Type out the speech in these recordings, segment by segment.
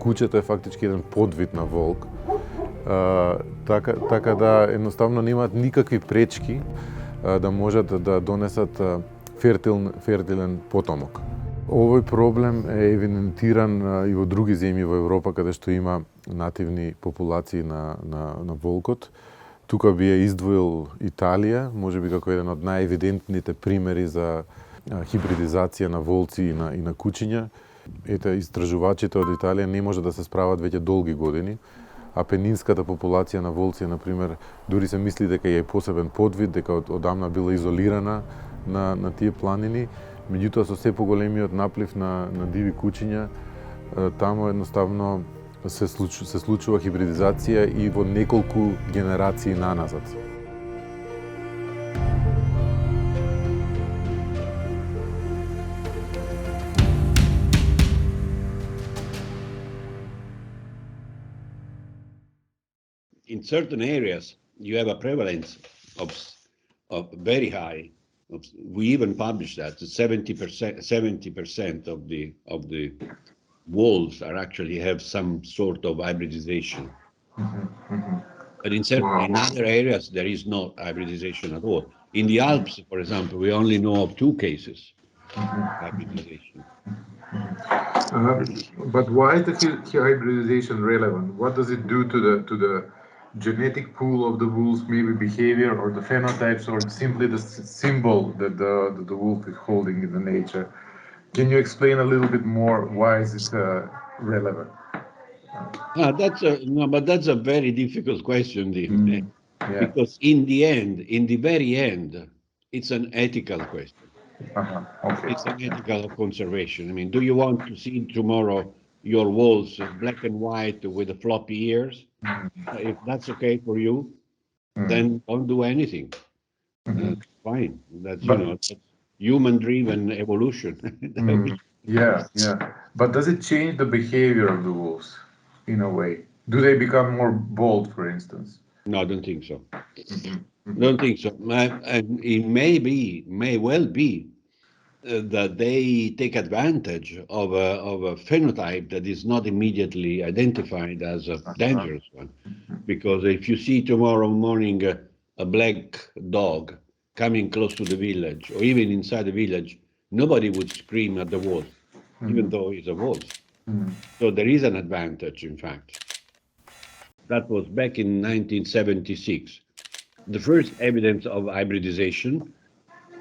кучето е фактички еден подвид на волк. Така да едноставно немаат никакви пречки да можат да донесат фертилен потомок. Овој проблем е евидентиран и во други земји во Европа каде што има нативни популации на волкот. Тука би ја издвоил Италија, можеби како еден од најевидентните примери за хибридизација на волци и на кучиња. Ете, истражувачите од Италија не може да се справат веќе долги години, а пенинската популација на волци, например, дури се мисли дека е посебен подвид, дека одамна била изолирана на тие планини. Меѓутоа, со се поголемиот наплив на диви кучиња, таму едноставно се случува хибридизација и во неколку генерации наназад. In certain areas, you have a prevalence of very high. We even published that 70% of the wolves are actually have some sort of hybridization. But in other areas, there is no hybridization at all. In the Alps, for example, we only know of 2 cases hybridization. But why is the hybridization relevant? What does it do to the genetic pool of the wolves, maybe behavior or the phenotypes, or simply the symbol that the wolf is holding in the nature? Can you explain a little bit more why is it relevant? That's a very difficult question, because in the very end, it's an ethical question. Okay. It's an ethical conservation. I mean, do you want to see tomorrow your wolves black and white with the floppy ears? If that's okay for you, then don't do anything. Fine. That's that's human-driven evolution. Yeah. But does it change the behavior of the wolves in a way? Do they become more bold, for instance? No, I don't think so. Don't think so. And it may well be that they take advantage of a phenotype that is not immediately identified as a dangerous one. Because if you see tomorrow morning a black dog coming close to the village, or even inside the village, nobody would scream at the wolf, even though it's a wolf. So there is an advantage, in fact. That was back in 1976. The first evidence of hybridization,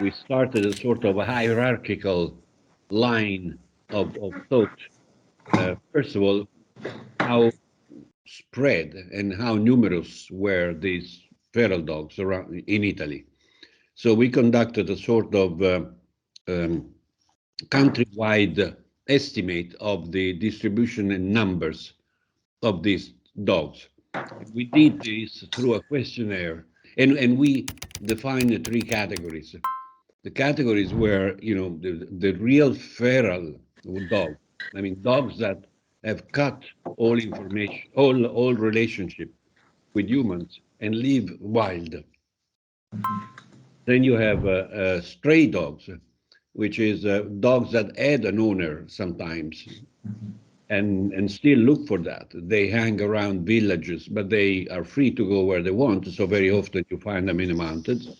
we started a sort of a hierarchical line of thought. First of all, how spread and how numerous were these feral dogs around in Italy. So we conducted a sort of countrywide estimate of the distribution and numbers of these dogs. We did this through a questionnaire, and we defined 3 categories. The categories were, the real feral dog. I mean, dogs that have cut all information, all relationship with humans and live wild. Then you have stray dogs, which is dogs that had an owner sometimes and still look for that. They hang around villages, but they are free to go where they want. So very often you find them in the mountains.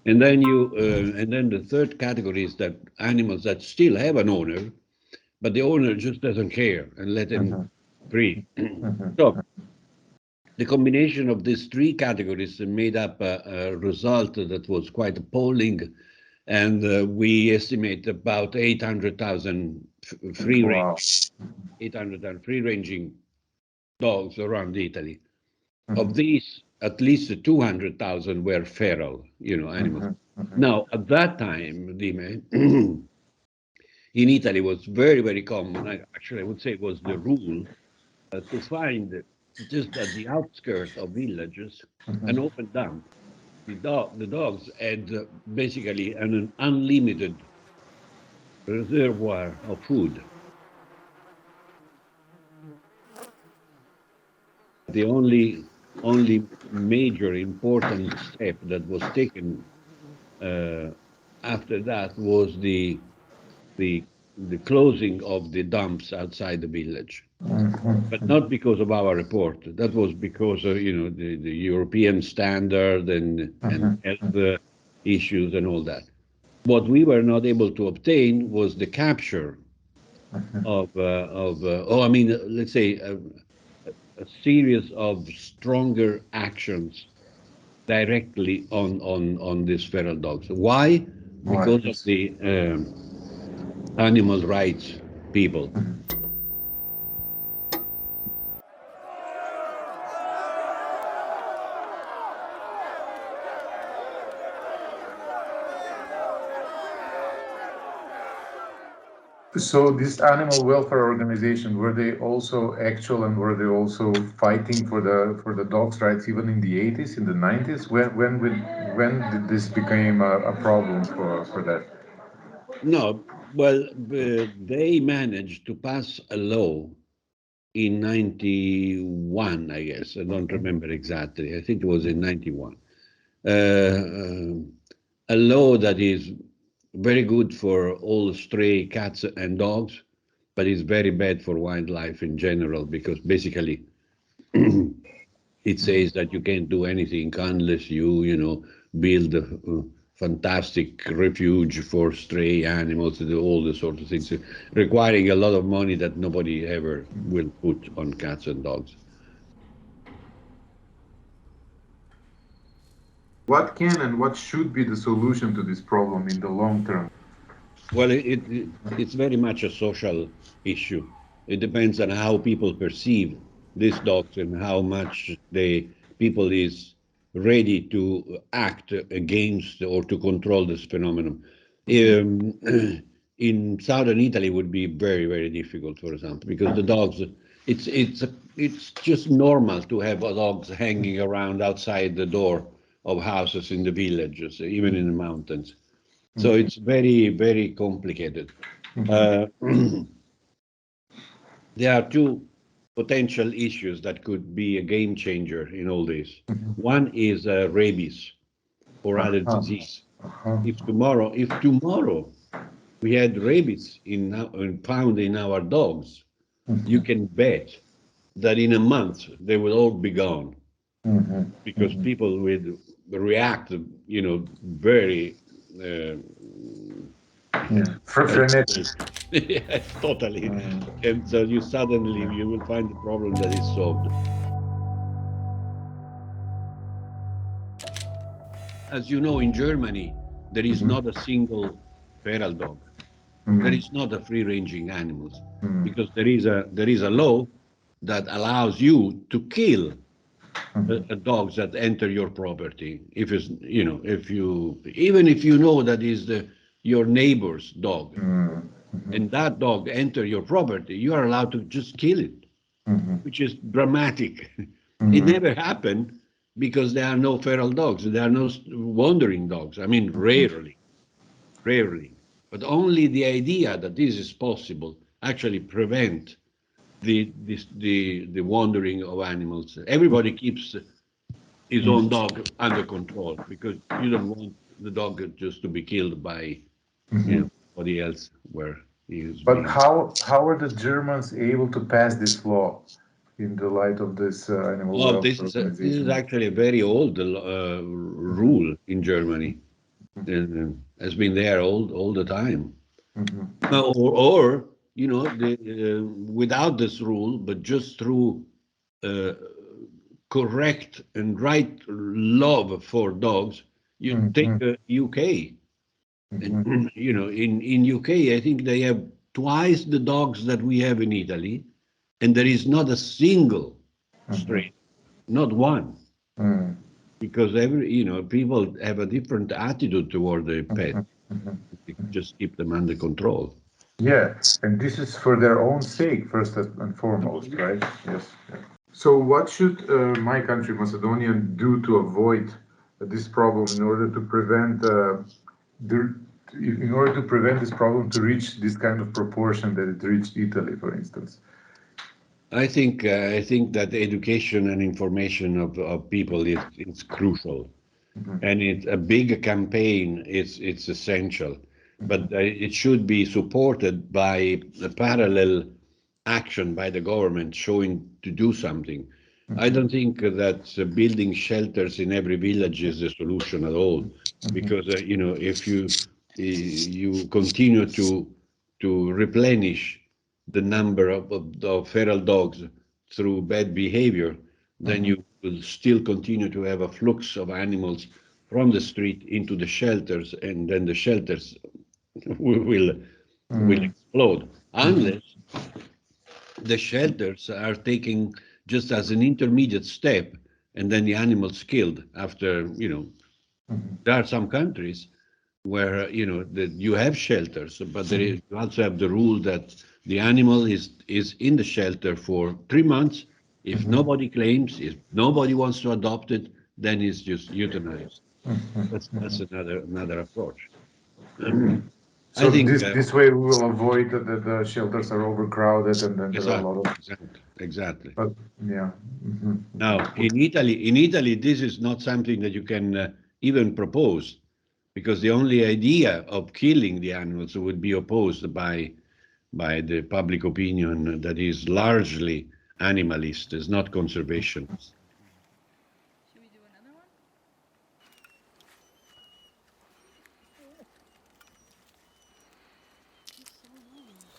And then the third category is that animals that still have an owner, but the owner just doesn't care and let them free. So the combination of these 3 categories made up a result that was quite appalling, and we estimate about 800,000 free-ranging dogs around Italy. Of these, at least 200,000 were feral, animals. Now, at that time, Dime, in Italy was very, very common. I would say it was the rule to find just at the outskirts of villages an open dump. The dogs had basically an unlimited reservoir of food. The only major important step that was taken after that was the closing of the dumps outside the village. but not because of our report. That was because of, the European standard and health issues and all that. What we were not able to obtain was the capture let's say a series of stronger actions directly on these feral dogs. Why? Because of the animal rights people. So this animal welfare organization, were they also actual and were they also fighting for the dogs' rights even in the 80s, in the 90s? When did this become a problem for that? No, well, they managed to pass a law in 91, I guess. I don't remember exactly. I think it was in 91. A law that is very good for all stray cats and dogs, but is very bad for wildlife in general because basically it says that you can't do anything unless you build a fantastic refuge for stray animals and all the sort of things, requiring a lot of money that nobody ever will put on cats and dogs. What can and what should be the solution to this problem in the long term? Well, it's very much a social issue. It depends on how people perceive these dogs and how much people is ready to act against or to control this phenomenon. Um, in southern Italy would be very, very difficult, for example, because the dogs, it's just normal to have dogs hanging around outside the door of houses in the villages, even in the mountains. So it's very, very complicated. Uh, there are two potential issues that could be a game changer in all this. One is rabies or other disease. If tomorrow we had rabies found in our dogs, you can bet that in a month they will all be gone because people will react, very Frenetic. yes, totally. And so you will find the problem that is solved. As you know, in Germany, there is not a single feral dog. There is not a free-ranging animals because there is a law that allows you to kill dogs that enter your property. If it's if you even if you know that is your neighbor's dog, and that dog enter your property, you are allowed to just kill it, which is dramatic. It never happened because there are no feral dogs. There are no wandering dogs. I mean, rarely. But only the idea that this is possible actually prevent the wandering of animals. Everybody keeps his own dog under control because you don't want the dog just to be killed by somebody else where he is But being. how are the Germans able to pass this law in the light of this animal Well, this welfare is organization? actually a very old rule in Germany, and has been there all the time. Or without this rule, but just through uh, correct and right love for dogs, you take the UK, and in UK, I think they have twice the dogs that we have in Italy, and there is not a single stray, not one, because people have a different attitude toward the pet. They just keep them under control. Yeah, and this is for their own sake, first and foremost, right? Yes. So, what should my country, Macedonia, do to avoid this problem in order to prevent the in order to prevent this problem to reach this kind of proportion that it reached Italy, for instance? I think that education and information of people is crucial, and it's a big campaign. It's essential, but it should be supported by the parallel action by the government showing to do something. I don't think that building shelters in every village is the solution at all, because if you continue to replenish the number of feral dogs through bad behavior, then you will still continue to have a flux of animals from the street into the shelters, and then the shelters will explode unless the shelters are taken just as an intermediate step, and then the animals killed after. There are some countries where that you have shelters, but you also have the rule that the animal is in the shelter for 3 months. If nobody claims, if nobody wants to adopt it, then it's just euthanized. That's another approach. So I think this way we will avoid that the shelters are overcrowded and then there are a lot of. exactly. But yeah. Now, in Italy, this is not something that you can even propose, because the only idea of killing the animals would be opposed by the public opinion that is largely animalist, is not conservationist. Should we do another one?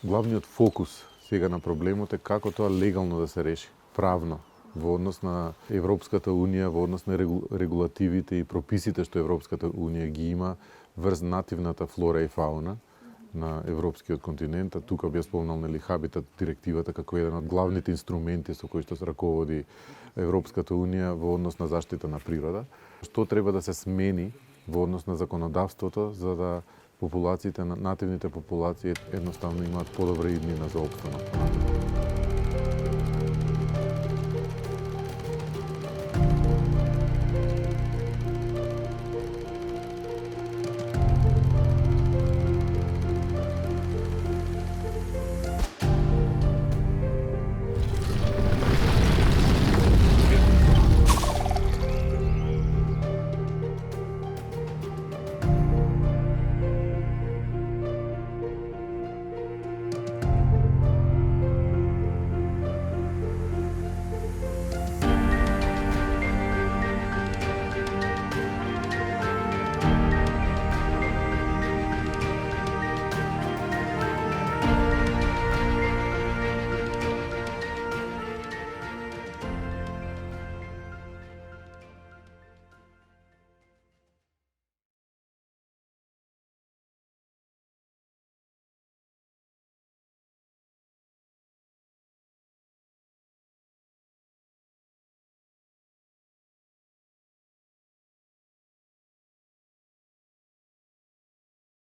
Главниот фокус сега на проблемот е како тоа легално да се реши, правно, во однос на Европската Унија, во однос на регулативите и прописите што Европската Унија ги има врз нативната флора и фауна на европскиот континент. А тука би спомнал Хабитат директивата како еден од главните инструменти со кои што се раководи Европската Унија во однос на заштита на природа. Што треба да се смени во однос на законодавството за да популациите, нативните популации едноставно имаат подобра иднина за опстанок.